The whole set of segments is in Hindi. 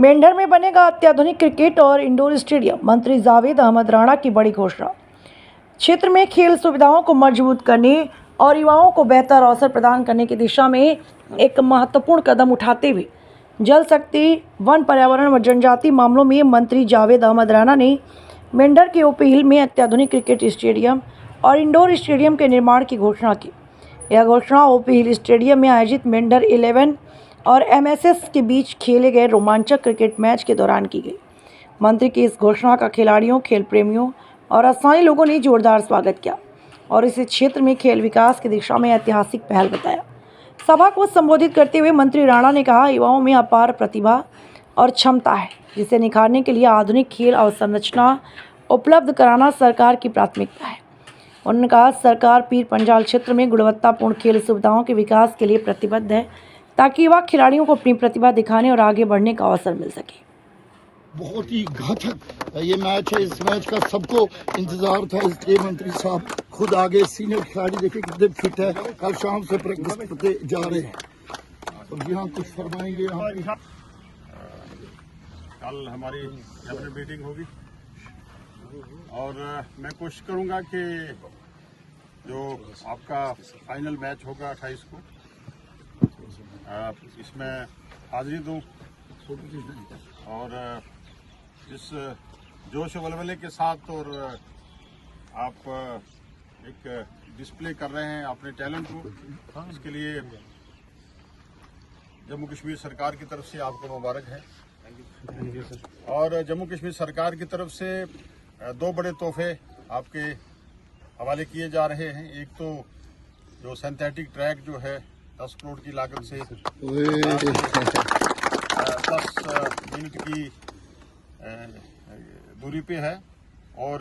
मेंढर में बनेगा अत्याधुनिक क्रिकेट और इंडोर स्टेडियम। मंत्री जावेद अहमद राणा की बड़ी घोषणा। क्षेत्र में खेल सुविधाओं को मजबूत करने और युवाओं को बेहतर अवसर प्रदान करने की दिशा में एक महत्वपूर्ण कदम उठाते हुए जल शक्ति, वन, पर्यावरण व जनजातीय मामलों में मंत्री जावेद अहमद राणा ने मेंढर के ओपी हिल में अत्याधुनिक क्रिकेट स्टेडियम और इंडोर स्टेडियम के निर्माण की घोषणा की। यह घोषणा ओपी हिल स्टेडियम में आयोजित मेंढर 11 और MSS के बीच खेले गए रोमांचक क्रिकेट मैच के दौरान की गई। मंत्री की इस घोषणा का खिलाड़ियों, खेल प्रेमियों और स्थानीय लोगों ने जोरदार स्वागत किया और इसे क्षेत्र में खेल विकास की दिशा में ऐतिहासिक पहल बताया। सभा को संबोधित करते हुए मंत्री राणा ने कहा, युवाओं में अपार प्रतिभा और क्षमता है, जिसे निखारने के लिए आधुनिक खेल अवसंरचना उपलब्ध कराना सरकार की प्राथमिकता है। उन्होंने कहा, सरकार पीर पंजाल क्षेत्र में गुणवत्तापूर्ण खेल सुविधाओं के विकास के लिए प्रतिबद्ध है, ताकि युवा खिलाड़ियों को अपनी प्रतिभा दिखाने और आगे बढ़ने का अवसर मिल सके। बहुत ही घातक ये मैच है। इस मैच का सबको इंतजार था, इसलिए मंत्री साहब खुद आगे सीनियर खिलाड़ी देखे कितने फिट है, कल शाम से प्रैक्टिस करते जा रहे हैं। और यहाँ कुछ फरमाएंगे। कल हमारी कैबिनेट मीटिंग होगी और मैं कोशिश करूंगा कि जो आपका फाइनल मैच होगा 28 को, इसमें हाजिरी दूं और इस जोश वलवले के साथ और आप एक डिस्प्ले कर रहे हैं अपने टैलेंट को, इसके लिए जम्मू कश्मीर सरकार की तरफ से आपको मुबारक है। और जम्मू कश्मीर सरकार की तरफ से 2 बड़े तोहफे आपके हवाले किए जा रहे हैं। एक तो जो सिंथेटिक ट्रैक जो है 10 करोड़ की लागत से 10 मिनट की दूरी पे है, और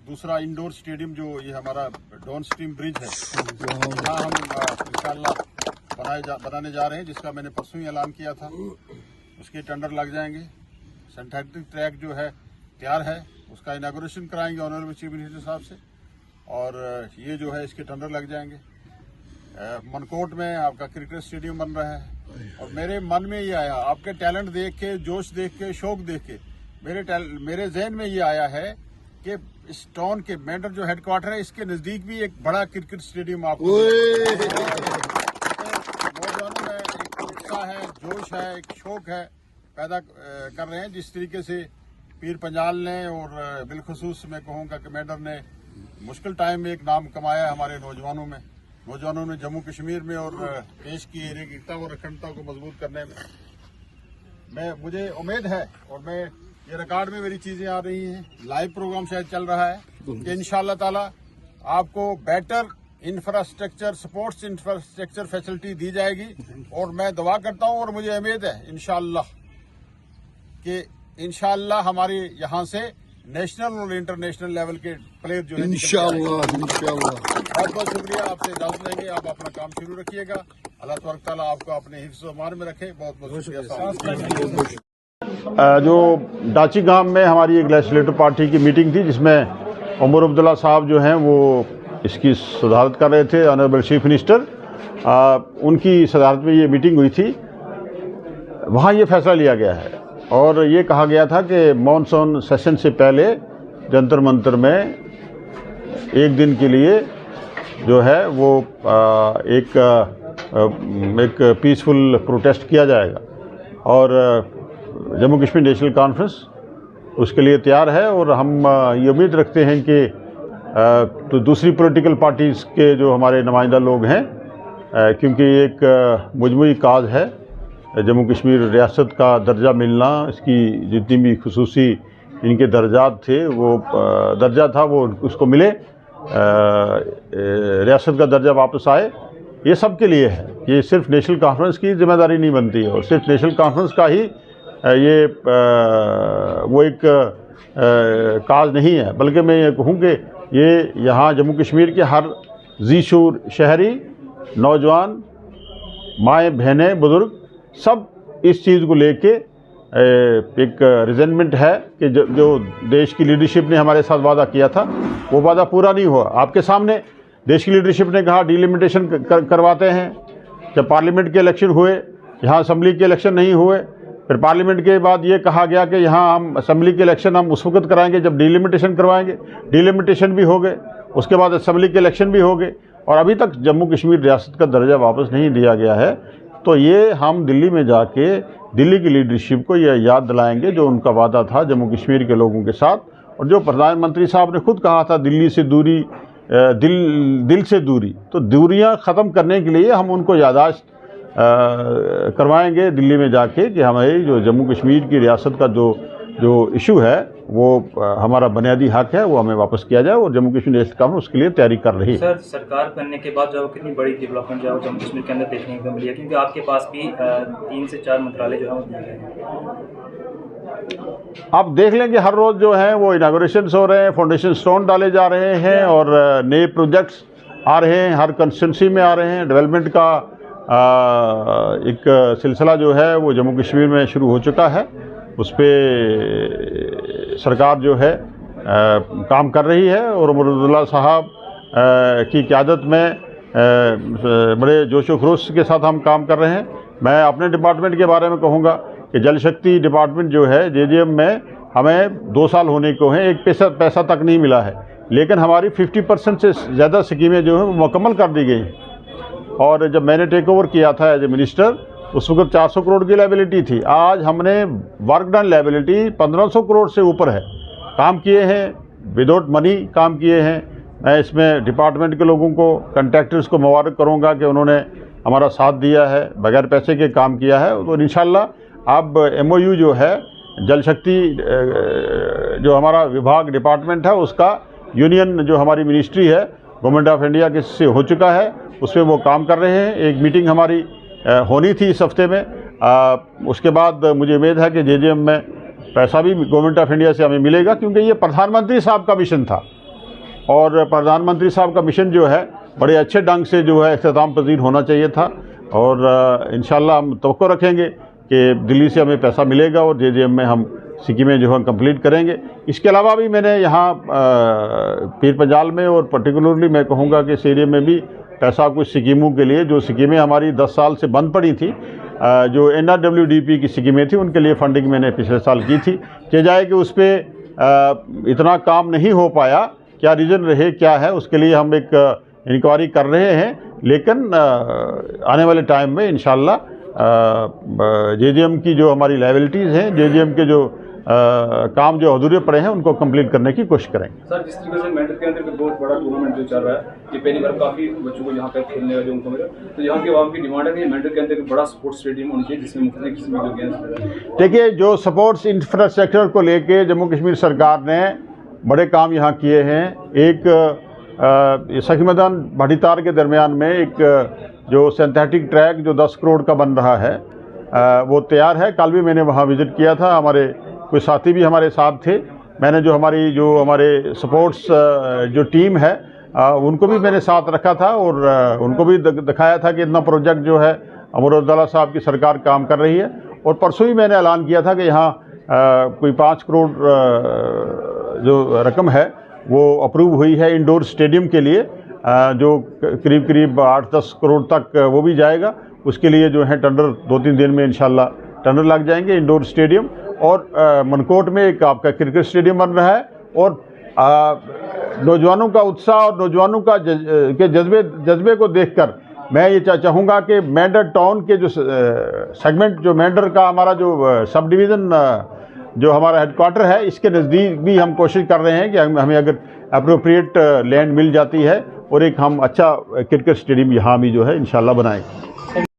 दूसरा इंडोर स्टेडियम जो ये हमारा डाउन स्ट्रीम ब्रिज है, यहाँ हम इंशाअल्लाह बनाने जा रहे हैं, जिसका मैंने परसों ही ऐलान किया था। उसके टेंडर लग जाएंगे। सिंथेटिक ट्रैक जो है तैयार है, उसका इनागुरेशन कराएंगे ऑनरेबल चीफ मिनिस्टर साहब से, और ये जो है इसके टेंडर लग जाएंगे। मनकोट में आपका क्रिकेट स्टेडियम बन रहा है, और मेरे मन में ये आया, आपके टैलेंट देख के, जोश देख के, शौक देख के मेरे जहन में ये आया है कि इस टाउन के मेंढर जो हेडक्वार्टर है, इसके नजदीक भी एक बड़ा क्रिकेट स्टेडियम आपको नौजवानों में एक उत्साह है, जोश है, एक शौक है पैदा कर रहे हैं। जिस तरीके से पीर पंजाल ने और बिलखुसूस मैं कहूँगा कि मेंढर ने मुश्किल टाइम में एक नाम कमाया हमारे नौजवानों ने जम्मू कश्मीर में, और देश की एकता और अखंडता को मजबूत करने में मुझे उम्मीद है, और मैं ये रिकॉर्ड में मेरी चीजें आ रही हैं, लाइव प्रोग्राम शायद चल रहा है कि इंशाअल्लाह ताला आपको better infrastructure, sports infrastructure facility दी जाएगी। और मैं दुआ करता हूं और मुझे उम्मीद है इंशाअल्लाह हमारे यहाँ से नेशनल और इंटरनेशनल लेवल के प्लेयर जो है इंशाअल्लाह। बहुत बहुत शुक्रिया। आपसे इजाजत लेंगे, आप अपना काम शुरू रखिएगा। अल्लाह तबारक तआला आपको अपने हिफ्ज़ व अमान में रखे। बहुत बहुत शुक्रिया। जो डाची गांव में हमारी एक लेजिस्लेटिव पार्टी की मीटिंग थी, जिसमें उमर अब्दुल्ला साहब जो हैं वो इसकी सदारत कर रहे थे, ऑनरेबल चीफ मिनिस्टर, उनकी सदारत में ये मीटिंग हुई थी। वहाँ ये फैसला लिया गया है और ये कहा गया था कि मानसून सेशन से पहले जंतर मंतर में एक दिन के लिए जो है वो एक पीसफुल प्रोटेस्ट किया जाएगा, और जम्मू कश्मीर नेशनल कॉन्फ्रेंस उसके लिए तैयार है। और हम ये उम्मीद रखते हैं कि तो दूसरी पॉलिटिकल पार्टीज़ के जो हमारे नुमाइंदा लोग हैं, क्योंकि एक मजमूई काज है जम्मू कश्मीर रियासत का दर्जा मिलना, इसकी जितनी भी खुसूसी इनके दर्जात थे, वो दर्जा था वो उसको मिले, रियासत का दर्जा वापस आए, ये सब के लिए है। ये सिर्फ नेशनल कॉन्फ्रेंस की जिम्मेदारी नहीं बनती है, और सिर्फ नेशनल कॉन्फ्रेंस का ही ये वो एक काज नहीं है, बल्कि मैं ये कहूँ कि ये यहाँ जम्मू कश्मीर के हर ज़ीशूर शहरी, नौजवान, माएँ, बहनें, बुज़ुर्ग सब इस चीज़ को लेके एक रिजेंटमेंट है कि जो देश की लीडरशिप ने हमारे साथ वादा किया था, वो वादा पूरा नहीं हुआ। आपके सामने देश की लीडरशिप ने कहा डिलिमिटेशन करवाते हैं। जब पार्लियामेंट के इलेक्शन हुए, यहाँ असम्बली के इलेक्शन नहीं हुए, फिर पार्लियामेंट के बाद ये कहा गया कि यहाँ हम असेंबली के इलेक्शन हम उस वक्त कराएंगे जब डिलिमिटेशन करवाएंगे। डिलिमिटेशन भी हो गए, उसके बाद असेंबली के इलेक्शन भी हो गए, और अभी तक जम्मू कश्मीर रियासत का दर्जा वापस नहीं दिया गया है। तो ये हम दिल्ली में जाके दिल्ली की लीडरशिप को ये याद दिलाएंगे जो उनका वादा था जम्मू कश्मीर के लोगों के साथ, और जो प्रधानमंत्री साहब ने खुद कहा था दिल्ली से दूरी, दिल से दूरी, तो दूरियां ख़त्म करने के लिए हम उनको याददाश्त करवाएंगे दिल्ली में जाके कि हमारी जो जम्मू कश्मीर की रियासत का जो इशू है वो हमारा बुनियादी हक है, वो हमें वापस किया जाए, और जम्मू कश्मीर रियासत कानून उसके लिए तैयारी कर रही है। सर, सरकार बनने के बाद जो कितनी बड़ी डेवलपमेंट जो है जम्मू कश्मीर के अंदर देखने को मिली है, क्योंकि आपके पास भी 3 से 4 मंत्रालय जो है वो दिए गए हैं। आप देख लेंगे हर रोज़ जो है वो इनागोरेशंस हो रहे हैं, फाउंडेशन स्टोन डाले जा रहे हैं, और नए प्रोजेक्ट्स आ रहे हैं, हर कंस्टिट्यूंसी में आ रहे हैं। डेवलपमेंट का एक सिलसिला जो है वो जम्मू कश्मीर में शुरू हो चुका है, उस पर सरकार जो है काम कर रही है, और अमरुद्दुल्ला साहब की क़यादत में बड़े जोश व खरोश के साथ हम काम कर रहे हैं। मैं अपने डिपार्टमेंट के बारे में कहूँगा कि जल शक्ति डिपार्टमेंट जो है JJM में हमें 2 साल होने को हैं, एक पैसा तक नहीं मिला है, लेकिन हमारी 50% से ज़्यादा स्कीमें जो हैं वो मुकम्मल कर दी गई हैं। और जब मैंने टेक ओवर किया था एज ए मिनिस्टर, उस वक्त 400 करोड़ की लायबिलिटी थी। आज हमने वर्क डन लायबिलिटी 1500 करोड़ से ऊपर है। काम किए हैं, विदाउट मनी काम किए हैं। मैं इसमें डिपार्टमेंट के लोगों को, कंट्रैक्टर्स को मुबारक करूंगा कि उन्होंने हमारा साथ दिया है, बगैर पैसे के काम किया है। तो इंशाल्लाह अब MOU जो है जल शक्ति जो हमारा विभाग डिपार्टमेंट है उसका यूनियन जो हमारी मिनिस्ट्री है गवर्नमेंट ऑफ इंडिया के से हो चुका है, उस पर वो काम कर रहे हैं। एक मीटिंग हमारी होनी थी इस हफ्ते में, उसके बाद मुझे उम्मीद है कि JJM में पैसा भी गवर्नमेंट ऑफ इंडिया से हमें मिलेगा, क्योंकि ये प्रधानमंत्री साहब का मिशन था, और प्रधानमंत्री साहब का मिशन जो है बड़े अच्छे ढंग से जो है इख्तिताम पजीर होना चाहिए था। और इंशाल्लाह हम तवक्को रखेंगे कि दिल्ली से हमें पैसा मिलेगा और JJM में हम स्कीमें जो है कंप्लीट करेंगे। इसके अलावा भी मैंने यहाँ पीर पंजाल में, और पर्टिकुलरली मैं कहूँगा कि इस एरिया में भी पैसा कुछ स्कीमों के लिए, जो स्कीमें हमारी 10 साल से बंद पड़ी थी, जो NRWDP की स्कीमें थी, उनके लिए फंडिंग मैंने पिछले साल की थी। कह जाए कि उस पर इतना काम नहीं हो पाया, क्या रीज़न रहे क्या है, उसके लिए हम एक इंक्वायरी कर रहे हैं। लेकिन आने वाले टाइम में इंशाल्लाह JJM की जो हमारी लायबिलिटीज़ हैं, JJM के जो काम जो अधूरे पड़े हैं उनको कंप्लीट करने की कोशिश करेंगे। सर, जिस तरीके से मेंढर के अंदर भी बहुत बड़ा टूर्नामेंट जो चल रहा है, ये पहली बार काफ़ी बच्चों को यहाँ पे खेलने का जो उनको मिला, तो यहाँ की आवाम की डिमांड है कि मेंढर के अंदर एक बड़ा स्पोर्ट्स स्टेडियम होना चाहिए जिसमें मुख्तलिफ किस्म के गेम्स। देखिए, जो स्पोर्ट्स इंफ्रास्ट्रक्चर को लेके जम्मू कश्मीर सरकार ने बड़े काम यहाँ किए हैं। एक सखी मैदान भाटीतार के दरमियान में एक जो सिंथेटिक ट्रैक जो 10 करोड़ का बन रहा है वो तैयार है। कल भी मैंने वहाँ विज़िट किया था, हमारे कुछ साथी भी हमारे साथ थे। मैंने जो हमारे स्पोर्ट्स जो टीम है उनको भी मैंने साथ रखा था, और उनको भी दिखाया था कि इतना प्रोजेक्ट जो है अमरुद्दुल्ला साहब की सरकार काम कर रही है। और परसों ही मैंने ऐलान किया था कि यहाँ कोई 5 करोड़ जो रकम है वो अप्रूव हुई है इंडोर स्टेडियम के लिए, जो करीब 8-10 करोड़ तक वो भी जाएगा। उसके लिए जो है टेंडर 2-3 दिन में इंशाल्लाह टेंडर लग जाएंगे। इंडोर स्टेडियम और मनकोट में एक आपका क्रिकेट स्टेडियम बन रहा है। और नौजवानों का उत्साह और नौजवानों का जज्बे को देखकर मैं ये चाहूँगा कि मेंढर टाउन के जो सेगमेंट, जो मेंढर का हमारा जो सब डिवीज़न जो हमारा हेडक्वार्टर है, इसके नज़दीक भी हम कोशिश कर रहे हैं कि हमें अगर अप्रोप्रिएट लैंड मिल जाती है और एक हम अच्छा क्रिकेट स्टेडियम यहाँ भी जो है इंशाल्लाह बनाएंगे।